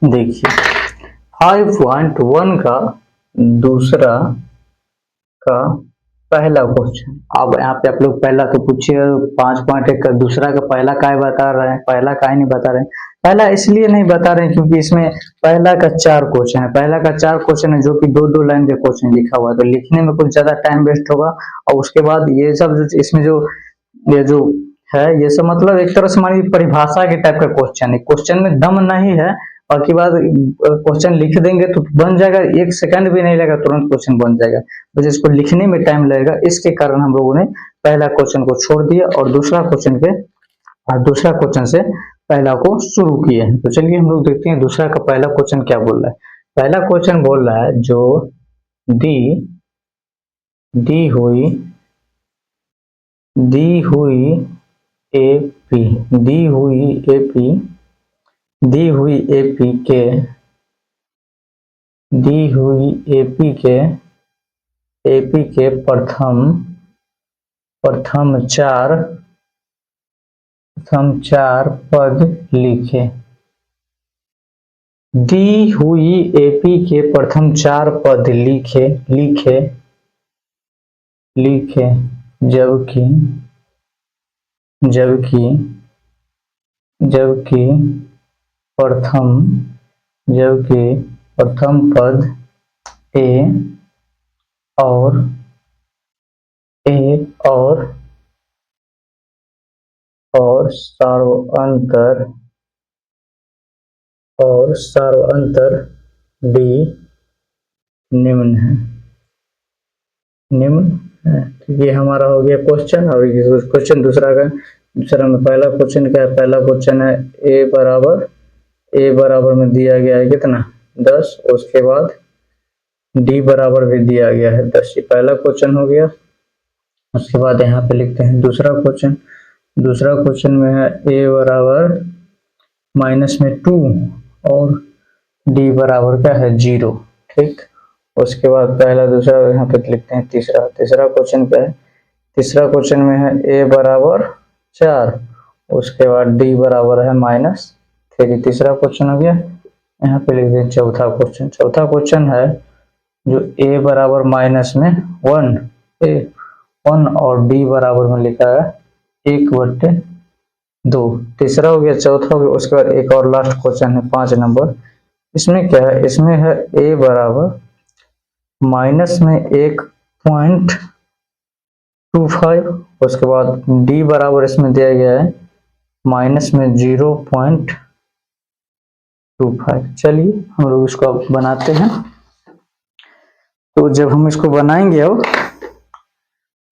देखिए 5.1 का दूसरा का पहला क्वेश्चन। अब यहाँ पे आप लोग पहला तो पूछिए 5.1 का दूसरा का पहला काय बता रहे हैं, पहला काय नहीं बता रहे हैं। पहला इसलिए नहीं बता रहे हैं क्योंकि इसमें पहला का 4 क्वेश्चन है, पहला का 4 क्वेश्चन है जो कि दो दो लाइन के क्वेश्चन लिखा हुआ है, तो लिखने में कुछ ज्यादा टाइम वेस्ट होगा। और उसके बाद ये सब जो इसमें जो ये जो है ये सब मतलब एक तरह से हमारी परिभाषा के टाइप का क्वेश्चन है, क्वेश्चन में दम नहीं है। बाकी बात क्वेश्चन लिख देंगे तो बन जाएगा, 1 सेकंड भी नहीं लगेगा तुरंत क्वेश्चन बन जाएगा। तो जिसको लिखने में टाइम लगेगा इसके कारण हम लोगों ने पहला क्वेश्चन को छोड़ दिया और दूसरा क्वेश्चन से पहला को शुरू किए हैं। तो चलिए हम लोग देखते हैं दूसरा का पहला क्वेश्चन क्या बोल रहा है। पहला क्वेश्चन बोल रहा है जो दी हुई एपी के प्रथम चार पद लिखे। दी हुई एपी के प्रथम 4 पद लिखे जबकि प्रथम पद ए और सार्वअंतर डी निम्न है। तो ये हमारा हो गया क्वेश्चन। और क्वेश्चन दूसरा में पहला क्वेश्चन क्या है, पहला क्वेश्चन है ए बराबर में दिया गया है कितना 10, उसके बाद डी बराबर भी दिया गया है 10। ये पहला क्वेश्चन हो गया। उसके बाद यहाँ पे लिखते हैं दूसरा क्वेश्चन में है ए बराबर -2 और डी बराबर क्या है 0। ठीक, उसके बाद पहला दूसरा यहाँ पे लिखते हैं तीसरा क्वेश्चन क्या है। तीसरा क्वेश्चन में है ए बराबर 4, उसके बाद डी बराबर है -3। तीसरा क्वेश्चन हो गया। यहाँ पे लिखते हैं चौथा क्वेश्चन है जो ए बराबर -1 और डी बराबर में लिखा है 1/2। तीसरा हो गया, चौथा हो गया। उसके बाद एक और लास्ट क्वेश्चन है 5 नंबर। इसमें क्या है, इसमें है ए बराबर -1.25, उसके बाद डी बराबर इसमें दिया गया है -0.25। चलिए हम लोग इसको अब बनाते हैं। तो जब हम इसको बनाएंगे अब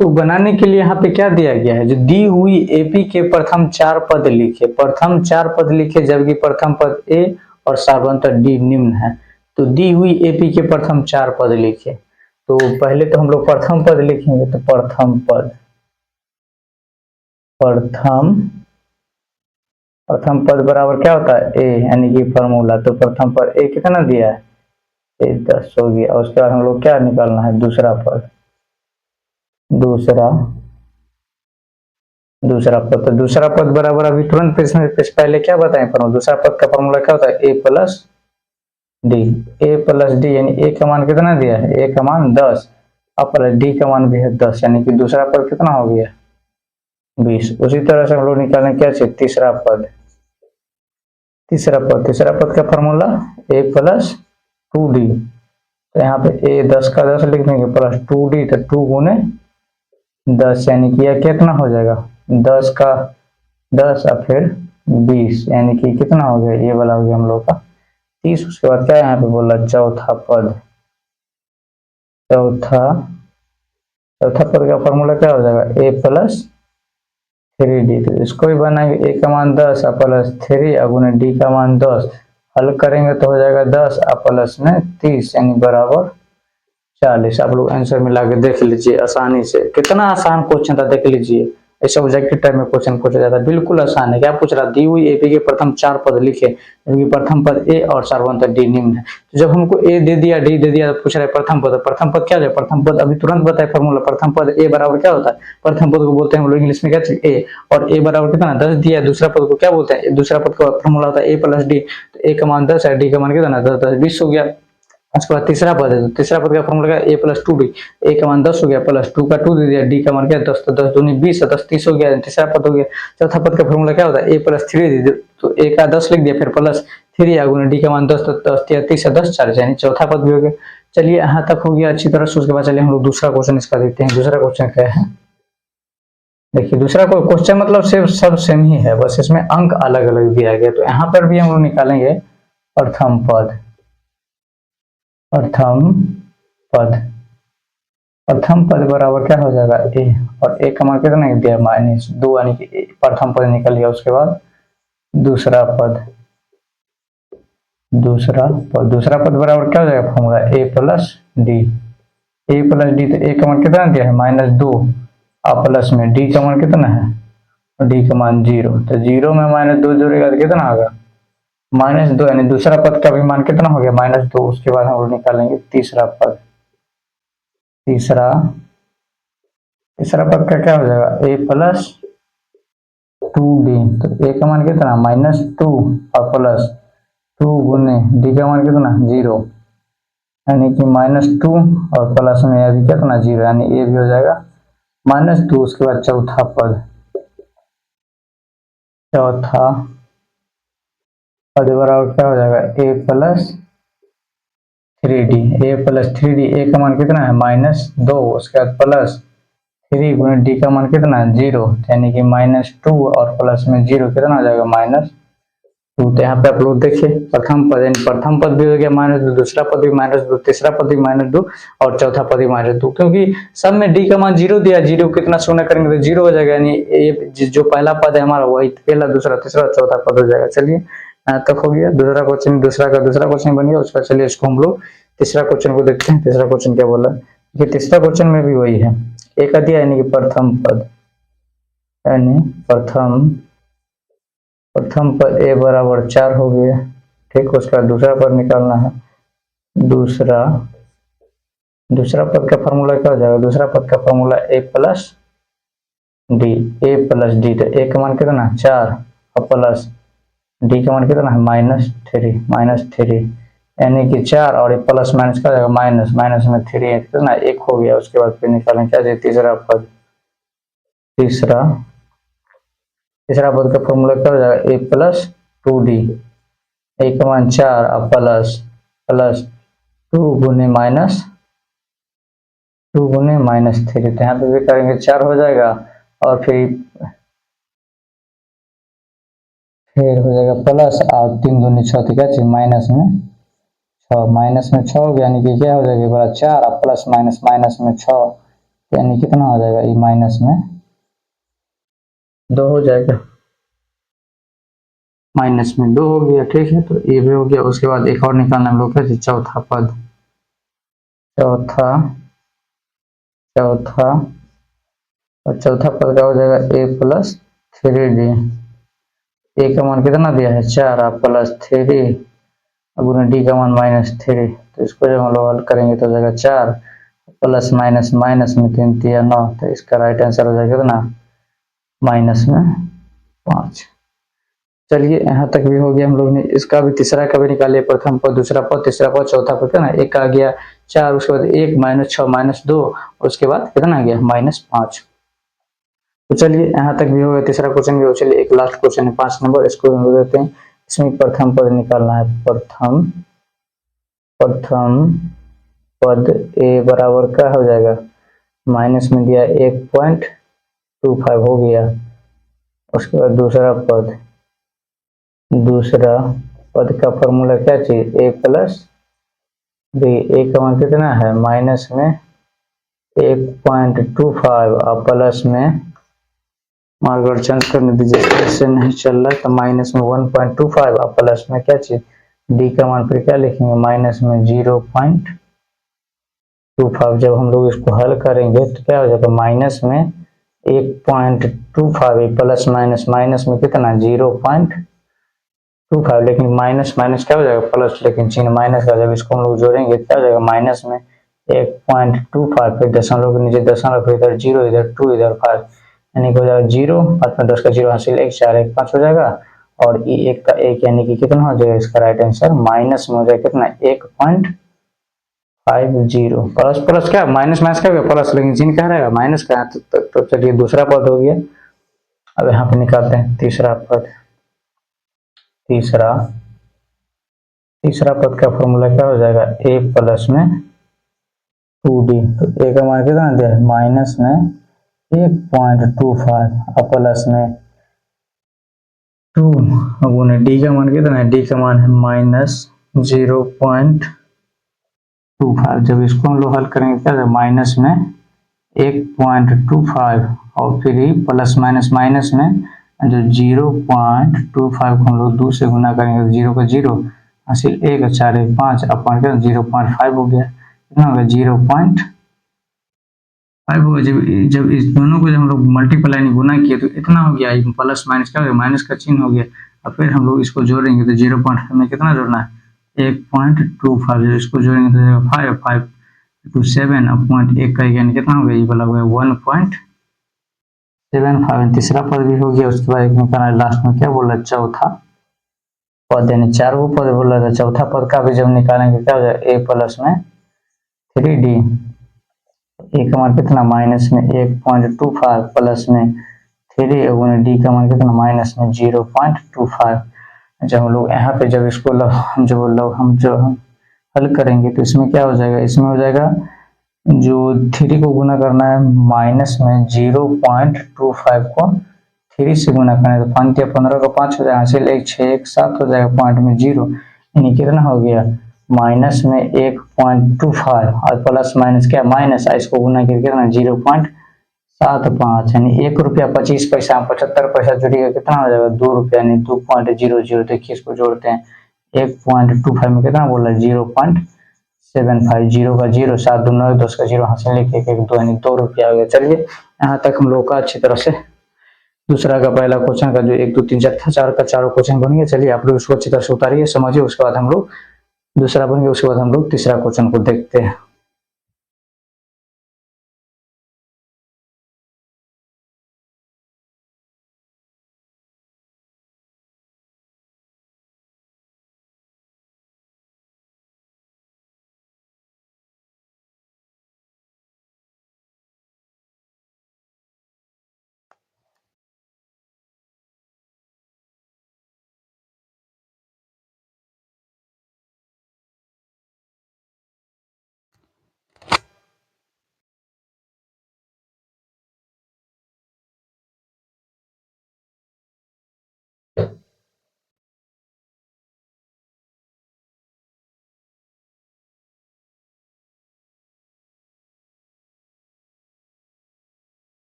तो बनाने के लिए यहाँ पे क्या दिया गया है, जो दी हुई एपी के प्रथम 4 पद लिखे, जबकि प्रथम पद ए और सार्वअंतर डी निम्न है। तो दी हुई एपी के प्रथम 4 पद लिखे। तो पहले तो हम लोग प्रथम पद लिखेंगे। तो प्रथम पद बराबर क्या होता है ए, यानी कि फॉर्मूला। तो प्रथम पद ए कितना दिया है ए 10 हो गया। और उसके बाद हम लोग क्या निकालना है दूसरा पद। तो दूसरा पद बराबर अभी तुरंत पहले क्या बताएं फॉर्मूला। दूसरा पद का फॉर्मूला क्या होता है ए प्लस डी, यानी ए का मान कितना दिया है, ए का मान 10 और प्लस डी का मान भी है 10, यानी कि दूसरा पद कितना हो गया 20। उसी तरह से हम लोग निकालें क्या चाहिए तीसरा पद का फॉर्मूला a + 2d। तो यहाँ पे a 10 का 10 लिख देंगे प्लस 2d, तो 2 गुने 10, यानी कि यह कितना हो जाएगा 10 का 10 और फिर 20, यानी कि कितना हो गया ये वाला हो गया हम लोग का 30। उसके बाद क्या यहाँ पे बोला चौथा पद का फॉर्मूला क्या हो जाएगा a + 3d। तो इसको भी बनाएंगे, a का मान 10 और प्लस 3 और गुने d का मान 10। हल करेंगे तो हो जाएगा 10 और प्लस में 30, यानी बराबर 40। आप लोग आंसर मिला के देख लीजिए आसानी से। कितना आसान क्वेश्चन था देख लीजिए। ऐसा ऑब्जेक्टिव टाइप में क्वेश्चन पूछा जाता है, बिल्कुल आसान है। क्या पूछ रहा, दी हुई एपी के प्रथम 4 पद लिखे, क्योंकि प्रथम पद ए और सार्वअंतर डी निम्न है। तो जब हमको ए दे दिया डी दे दिया तो पूछ रहा है प्रथम पद क्या है। प्रथम पद अभी तुरंत बताए फॉर्मूला। प्रथम पद ए बराबर क्या होता है, प्रथम पद को बोलते हैं हम लोग इंग्लिश में क्या ए, और ए बराबर कितना 10 दिया। दूसरा पद को क्या बोलते हैं, दूसरा पद का फॉर्मूला होता है ए + डी। तो ए का मान 10 है, डी का मान कितना 10 10 20 हो गया। उसके बाद तीसरा पद है, तो तीसरा पद का फॉर्मूला क्या, a प्लस 2d, ए का मान 10 हो गया प्लस 2 का 2 दे दिया, डी का मान क्या 10, तो 10 दूनी 20 है, 10 30 हो गया, तीसरा पद हो गया। चौथा पद का फॉर्मूला क्या होता है, a प्लस 3 दे दिया, तो a का 10 लिख दिया, फिर प्लस 3 आ गुना डी का मान 10, तो 10 30 है 10 40, यानी चौथा पद भी हो गया। चलिए यहाँ तक हो गया अच्छी तरह से। उसके बाद चलिए हम लोग दूसरा क्वेश्चन इसका देखते हैं। दूसरा क्वेश्चन क्या है, देखिए दूसरा कोई क्वेश्चन मतलब सिर्फ सब सेम ही है, बस इसमें अंक अलग अलग दिया गया। तो यहाँ पर भी हम लोग निकालेंगे प्रथम पद, प्रथम पद, प्रथम पद बराबर क्या हो जाएगा ए, और ए का मान कितना दिया -2, यानी कि प्रथम पद निकल गया। उसके बाद दूसरा पद, दूसरा पद बराबर क्या हो जाएगा फॉर्मूला ए प्लस डी, ए प्लस डी, तो ए का मान कितना दिया है -2 और प्लस में डी का मान कितना है, डी का मान 0, तो 0 में -2 जोड़ेगा तो कितना होगा -2, यानी दूसरा पद का भी मान कितना हो गया -2। उसके बाद हम लोग निकालेंगे तीसरा पद, तीसरा पद का क्या हो जाएगा a प्लस 2d, तो a का मान कितना -2 और प्लस 2 गुने d का मान कितना 0, यानी कि -2 और प्लस में अभी कितना 0, यानी a भी हो जाएगा -2। उसके बाद चौथा पद, चौथा पद बराबर क्या हो जाएगा a plus 3d, a plus 3d, a का मान कितना है -2, उसके बाद प्लस 3 गुणे डी का मान कितना है 0, यानी कि -2 और प्लस में 0 कितना हो जाएगा -2। तो यहाँ पे आप लोग देखिए प्रथम पद, यानी प्रथम पद भी हो गया -2, दूसरा पद भी -2, तीसरा पद भी -2 और चौथा पद भी -2, क्योंकि सब में डी का मान 0 दिया, 0 कितना शून्य करेंगे तो 0 हो जाएगा, यानी ये जो पहला पद है हमारा वही पहला दूसरा तीसरा चौथा पद हो जाएगा। चलिए यहाँ तक हो गया दूसरा क्वेश्चन, दूसरा क्वेश्चन बन गया। उसका चलिए इसको हम लोग तीसरा क्वेश्चन को देखते हैं। तीसरा क्वेश्चन क्या बोला, ये तीसरा क्वेश्चन में भी वही है, एक दिया यानी कि प्रथम पद, यानी प्रथम पद a बराबर 4 हो गया, ठीक। उसका दूसरा पद निकालना है, दूसरा पद का फॉर्मूला क्या हो जाएगा, दूसरा पद का फॉर्मूला a प्लस डी, तो a का मान कितना 4 और प्लस डी का मान कितना है -3, यानी कि 4 और प्लस माइनस का जाएगा माइनस में 3 है कितना 1 हो गया। उसके बाद फिर निकालें क्या चाहिए तीसरा पद, तीसरा पद का फॉर्मूला क्या हो जाएगा a प्लस 2d, a का मान 4 और प्लस 2 गुने -3, तो यहाँ पे भी करेंगे 4 हो जाएगा और फिर हो जाएगा प्लस और 3 दूनी 6, तो क्या चाहिए माइनस में 6 हो गया, यानी कि क्या हो जाएगा बड़ा 4 और प्लस माइनस में 6, यानी कितना हो जाएगा ये माइनस में 2 हो जाएगा, माइनस में 2 हो गया, ठीक है। तो ये भी हो गया। उसके बाद एक और निकालना हम लोग क्या, चौथा पद, चौथा पद का हो जाएगा a प्लस 3d, a का मान कितना दिया है 4 और प्लस 3 गुना डी का मान -3, तो इसको जब हम लोग हल करेंगे तो हो जाएगा 4 प्लस माइनस में 3 3 9, तो इसका राइट आंसर हो जाएगा कितना -5। चलिए यहाँ तक भी हो गया। हम लोग ने इसका भी तीसरा का भी निकाले, प्रथम पद, दूसरा पद, तीसरा पद, चौथा पद ना, एक आ गया 4, उसके बाद 1 -6 -2, उसके बाद कितना आ गया -5। तो चलिए यहाँ तक भी हो गया, तीसरा क्वेश्चन भी हो। चलिए एक लास्ट क्वेश्चन है 5 नंबर, इसको हम देते हैं। इसमें प्रथम पद निकालना है, प्रथम पद a बराबर क्या हो जाएगा, माइनस में दिया 1.25 हो गया। उसके बाद दूसरा पद का फॉर्मूला क्या चाहिए a प्लस बी, a का मान कितना है माइनस में 1.25 और प्लस में मार्कर चेंज करने दीजिए, ऐसे नहीं चल रहा, तो माइनस में 1.25 और प्लस में क्या चाहिए डी का मान, फिर क्या लिखेंगे माइनस में 0.25। जब हम लोग इसको हल करेंगे तो क्या हो जाएगा माइनस में 1.25 प्लस माइनस में कितना 0.25, लेकिन माइनस क्या हो जाएगा प्लस, लेकिन चिन्ह माइनस का, जब इसको हम लोग जोड़ेंगे क्या हो जाएगा माइनस में 1.25, फिर दशमलव के नीचे दशमलव, फिर इधर 0 इधर 2 इधर 5, यानी हो जाएगा 0, 5 में 10 का 0 हासिल 1 4 1 5 हो जाएगा। और ये एक का एक यानी कि कितना हो जाएगा इसका राइट आंसर माइनस में हो जाएगा कितना 1.50 प्लस प्लस क्या माइनस माइनस क्या प्लस लेकिन चिन्ह क्या रहेगा माइनस का तो चलिए दूसरा पद हो गया। अब यहाँ पे निकालते हैं तीसरा पद। तीसरा तीसरा पद का फॉर्मूला क्या हो जाएगा ए प्लस में 2d तो ए का मान कितना दिया है माइनस में 1.25 और प्लस में 2 अब उन्हें डी का मान कितना है डी का मान है -0.25 जब इसको हम लोग हल करेंगे क्या माइनस में 1.25 और फिर ही प्लस माइनस माइनस में जो 0.25 को हम लोग 2 से गुना करेंगे तो 0 का 0 हासिल 1 4 1 5 अपन क्या 0.5 हो गया कितना हो गया 0.5 हो गया। जब जब इस दोनों को जब हम लोग मल्टीप्लाई नहीं गुना किए तो इतना हो गया प्लस माइनस क्या हो गया माइनस का चिन्ह हो गया और फिर हम लोग इसको जोड़ेंगे तो 0.5 में कितना जोड़ना है 1.25 जब इसको जोड़ेंगे तो 5 टू 7 अपॉइंट 1 का यानी कितना हो गया ये वाला हो गया 1.75 तीसरा पद भी हो गया। उसके बाद निकालना लास्ट में क्या बोला चौथा पद यानी चार वो पद बोला था चौथा पद का भी जब निकालेंगे क्या हो जाएगा ए प्लस में 3d ए का मान कितना माइनस में 1.25 प्लस में 3 डी का मान कितना माइनस में 0.25 जब हम लोग यहाँ पे जब इसको हम जो हल करेंगे तो इसमें क्या हो जाएगा इसमें हो जाएगा जो 3 को गुना करना है माइनस में 0.25 को 3 से गुना करना है तो 5 या 15 का 5 हो जाएगा हासिल 1 6 1 7 हो जाएगा पॉइंट में 0 यानी कितना हो गया माइनस में 1.25 और प्लस माइनस क्या माइनस इसको गुना करके कितना 0.75 यानी 1 रुपया 25 पैसा 75 पैसा जुड़ेगा कितना हो जाएगा 2 रुपया यानी 2.00 देखिए इसको जोड़ते हैं 1.25 में कितना बोला 0.75 0 का 0 7 2 9 10 का 0 हासिल लिखे 1 1 2 यानी 2 रुपया हो गया। चलिए यहाँ तक हम लोग का अच्छी तरह से दूसरा का पहला क्वेश्चन का जो 1 2 3 4 था चार का चारों क्वेश्चन बन गया। चलिए आप लोग इसको अच्छी तरह से उतारिए समझिए उसके बाद हम लोग दूसरा बन गया उसके बाद हम लोग तीसरा क्वेश्चन को देखते हैं।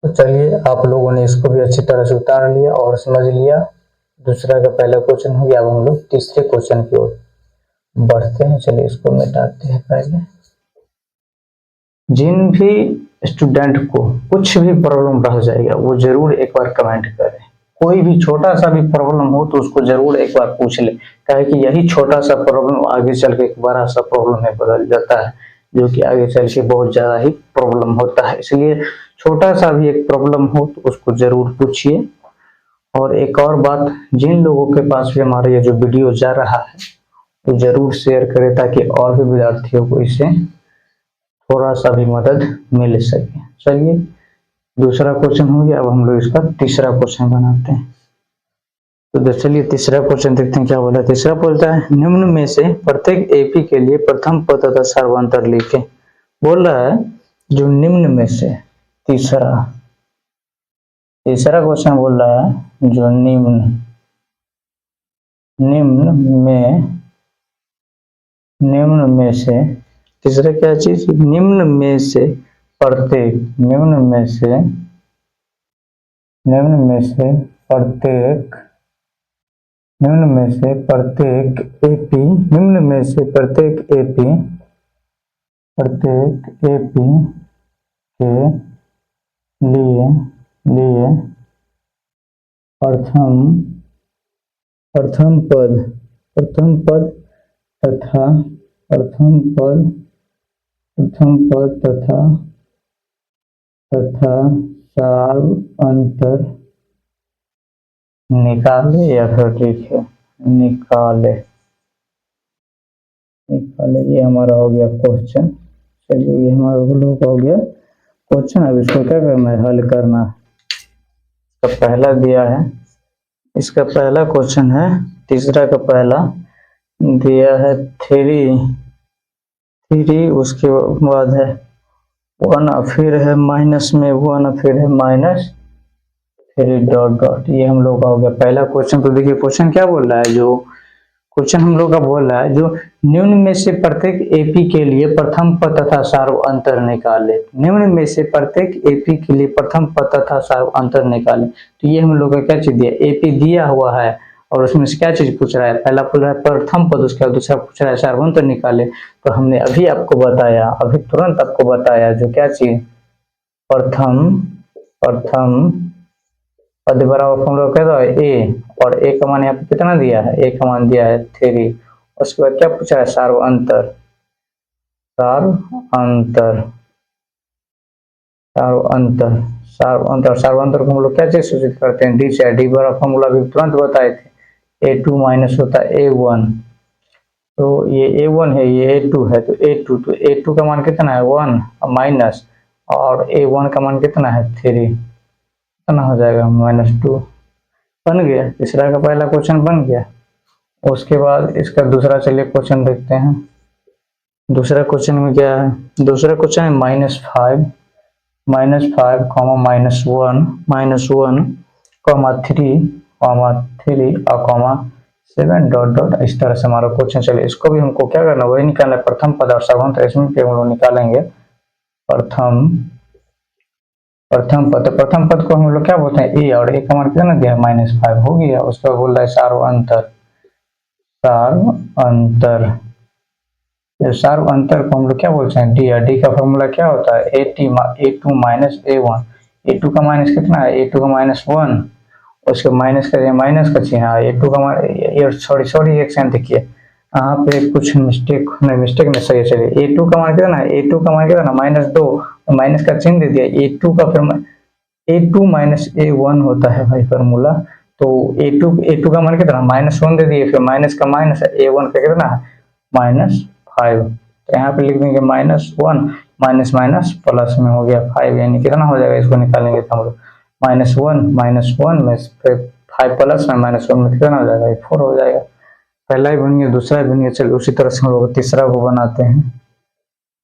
तो चलिए आप लोगों ने इसको भी अच्छी तरह से उतार लिया और समझ लिया। दूसरा का पहला क्वेश्चन हो गया। अब हम लोग तीसरे क्वेश्चन की ओर बढ़ते हैं। चलिए इसको मिटाते हैं। पहले जिन भी स्टूडेंट को कुछ भी प्रॉब्लम रह जाएगा वो जरूर एक बार कमेंट करें। कोई भी छोटा सा भी प्रॉब्लम हो तो उसको जरूर एक बार पूछ ले क्या कि यही छोटा सा प्रॉब्लम आगे चल के एक बड़ा सा प्रॉब्लम में बदल जाता है जो कि आगे चल के बहुत ज्यादा ही प्रॉब्लम होता है। इसलिए छोटा सा भी एक प्रॉब्लम हो तो उसको जरूर पूछिए। और एक और बात जिन लोगों के पास भी हमारा ये जो वीडियो जा रहा है तो जरूर शेयर करें ताकि और भी विद्यार्थियों को इससे थोड़ा सा भी मदद मिल सके। चलिए दूसरा क्वेश्चन हो गया। अब हम लोग इसका तीसरा क्वेश्चन बनाते हैं। तो चलिए तीसरा क्वेश्चन देखते हैं क्या बोला। तीसरा बोलता है निम्न में से प्रत्येक एपी के लिए प्रथम पद तथा सर्वांतर लिखें। बोल रहा है जो निम्न में से तीसरा क्वेश्चन बोल रहा है जो निम्न में से तीसरा क्या चीज निम्न में से प्रत्येक एपी के लिए प्रथम पद तथा सार अंतर निकाले या फिर लिखे, निकाले, निकाले। ये हमारा हो गया क्वेश्चन। चलिए ये हमारा लोग हो गया क्वेश्चन। अब इसको क्या करना है, हल करना है। तो पहला दिया है, इसका पहला क्वेश्चन है, तीसरा का पहला दिया है 3, उसके बाद है 1, फिर है माइनस में 1, फिर है माइनस, फिर डॉट डॉट। ये हम लोग का हो गया पहला क्वेश्चन। तो देखिए क्वेश्चन क्या बोल रहा है, जो क्वेश्चन हम लोग का बोल रहा है, जो निम्न में से प्रत्येक एपी के लिए प्रथम पद तथा सार्व अंतर निकाले। निम्न में से प्रत्येक एपी के लिए प्रथम पद तथा सार्व अंतर निकाले। तो ये हम लोग का क्या चीज दिया, एपी दिया हुआ है और उसमें से क्या चीज पूछ रहा है, पहला पूछ रहा है प्रथम पद, उसके बाद दूसरा पूछ रहा है सार्व अंतर निकाले। तो हमने अभी आपको बताया, अभी तुरंत आपको बताया, जो क्या चीज प्रथम पद बराबर फॉर्मूला क्या था, ए, और ए का मान यहाँ पे कितना दिया है, ए का मान दिया है 3। उसके बाद क्या पूछा है, सार्व अंतर, सार्व अंतर, सार्व अंतर, सार्व अंतर, सार्व अंतर को हम लोग क्या चीज सूचित करते हैं, डी से। डी बराबर फॉर्मूला भी तुरंत बताए थे, A2 माइनस होता है A1। तो ये A1 है, ये A2 है, तो A2, तो A2 का मान कितना है 1 माइनस, और A1 का मान कितना है 3, कितना हो जाएगा -2। बन गया, तीसरा का पहला क्वेश्चन बन गया। उसके बाद इसका दूसरा, चलिए क्वेश्चन देखते हैं। दूसरा क्वेश्चन में क्या है, दूसरा क्वेश्चन है -5, -5 कॉमा -1, -1 कॉमा 3 और कॉमा 7 डॉट डॉट। इस तरह से हमारा क्वेश्चन चले। इसको भी हमको क्या करना, वही निकालना है, प्रथम पद और सार्व अंतर। इसमें हम लोग निकालेंगे प्रथम पद। प्रथम पद को हम लोग क्या बोलते हैं, ए, और ए का मान कितना दिया है -5 हो गया। उसके बाद बोल रहा है सार्व अंतर, सार्व अंतर, सार्व अंतर को हम लोग क्या बोलते हैं, डी। डी का फॉर्मूला क्या होता है, A2 माइनस A1। A2 का माइनस कितना है, A2 का -1, उसके माइनस का माइनस का चिन्ह है। A2 का सॉरी एक सेकंड देखिए, यहाँ पे कुछ मिस्टेक नहीं सही है। चलिए A2 का मान कितना है, A2 का मान कितना -2, माइनस का चिन्ह दे दिया। A2 का फिर A2 माइनस A1 होता है भाई फॉर्मूला। तो A2 का मान कितना -1 दे दिए, फिर माइनस का माइनस है, A1 का कितना है -5। तो यहाँ पे लिख देंगे -1 माइनस माइनस प्लस में हो गया 5, यानी कितना हो जाएगा, इसको निकालेंगे तो हम लोग -1 में फिर 5 प्लस में -1 में कितना हो जाएगा, 4 हो जाएगा। पहला ही बन गया, दूसरा भी बन गया। चलिए उसी तरह से हम लोग तीसरा को बनाते हैं।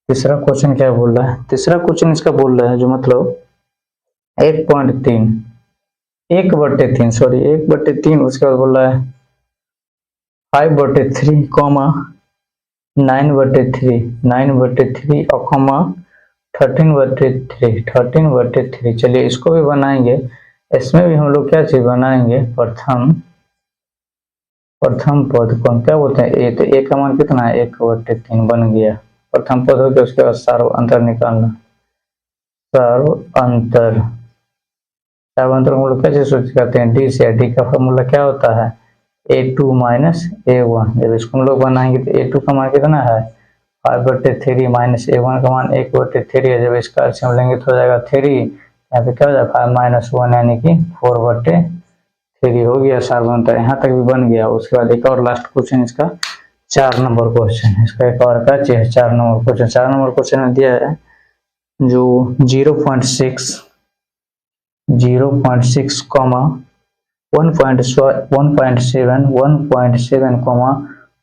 तीसरा क्वेश्चन क्या बोल रहा है, तीसरा क्वेश्चन इसका बोल रहा है जो मतलब 1.3, 1/3 सॉरी 1/3, उसके बाद बोल रहा है 5/3 कॉमा 9/3, 9/3 और कॉमा 13/3। चलिए इसको भी बनाएंगे। इसमें भी हम लोग क्या चीज बनाएंगे, प्रथम पद को हम क्या बोलते हैं, ए। तो ए का मान कितना है 1/3 बन गया। प्रथम पद हो गया, उसके बाद सार्व अंतर निकालना, सार्व अंतर, सार्व अंतर हम लोग क्या चीज सूचित करते हैं, डी से। डी का फॉर्मूला क्या होता है, A2 माइनस A1। जब इसको हम लोग बनाएंगे तो A2 का मान कितना है 5/3 माइनस A1 का मान 1/3 है। जब इसका एलसीएम लेंगे तो हो जाएगा 3, यहाँ पे क्या हो जाएगा 5 - 1 यानी कि 4/3 हो गया सार्व अंतर। यहाँ तक भी बन गया। उसके बाद एक और लास्ट क्वेश्चन, इसका 4 नंबर क्वेश्चन, इसका एक और का 4 नंबर क्वेश्चन। 4 नंबर क्वेश्चन में दिया है जो 0.6 comma 1.7, 1.7 comma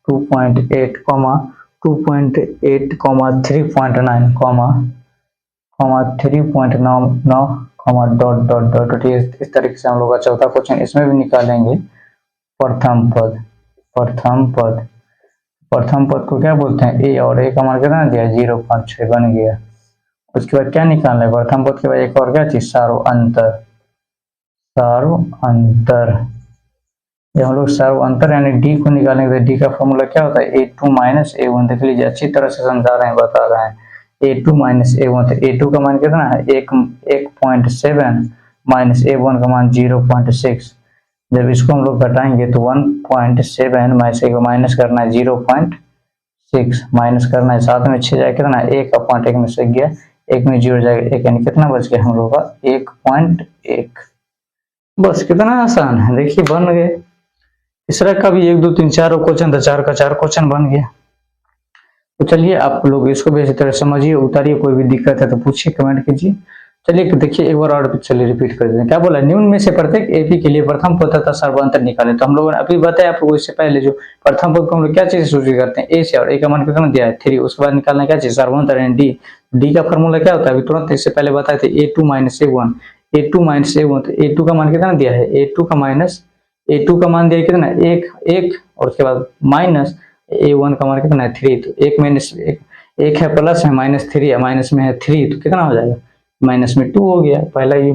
2.8 comma 2.8 comma 3.9 comma 3.99 comma dot dot dot. इस तरीके से हम लोग का चौथा क्वेश्चन इसमें भी निकालेंगे। प्रथम पद, प्रथम पद को क्या बोलते हैं, ए, और ए का मान कितना दिया 0.6 बन गया। उसके बाद क्या निकालना है, प्रथम पद के बाद एक और क्या चीज, सार्व अंतर, सार्व अंतर। जब हम लोग सार्व अंतर यानी डी को निकालेंगे तो डी का फॉर्मूला क्या होता है, A2 माइनस A1। देख लीजिए अच्छी तरह से समझा रहे हैं, बता रहे हैं। A2 माइनस A1, तो A2 का मान कितना है 1.7 माइनस A1 का मान 0.6। जब इसको हम लोग घटाएंगे तो 1.7 में से माइनस करना है 0.6, माइनस करना है 7 में 6 जाएगा कितना, 1/1 में से गया, 1 में 0 जाएगा 1, यानी कितना बच गया हम लोग का 1.1। बस कितना आसान है, देखिए बन गए। तीसरा का भी 1 2 3 4 क्वेश्चन था, 4 का 4 क्वेश्चन बन गया। तो चलिए आप लोग इसको भी इसी तरह समझिए, उतारिए, कोई भी दिक्कत है तो पूछिए, कमेंट कीजिए। चलिए देखिए एक बार और चलिए रिपीट कर देते हैं। क्या बोला, निम्न में से प्रत्येक एपी के लिए प्रथम पद तथा सर्वांतर निकालें। तो हम लोगों ने अभी बताया आप लोगों, इससे पहले जो प्रथम पद को हम लोग क्या चीज सूचित करते हैं, ए से, और ए का मान कितना दिया है 3। उसके बाद निकालना क्या चीज, सर्वांतर यानी डी। डी का फॉर्मूला क्या होता है, अभी तुरंत इससे पहले बताए थे, A2 minus A1। A2 minus A1, तो A2 का मान कितना दिया है, A2 का माइनस, A2 का मान दिया कितना, एक, और उसके बाद माइनस A1 का मान कितना है 3। तो एक माइनस एक है, प्लस है, -3 है, माइनस में है 3, तो कितना हो जाएगा, -2 हो गया। पहला ये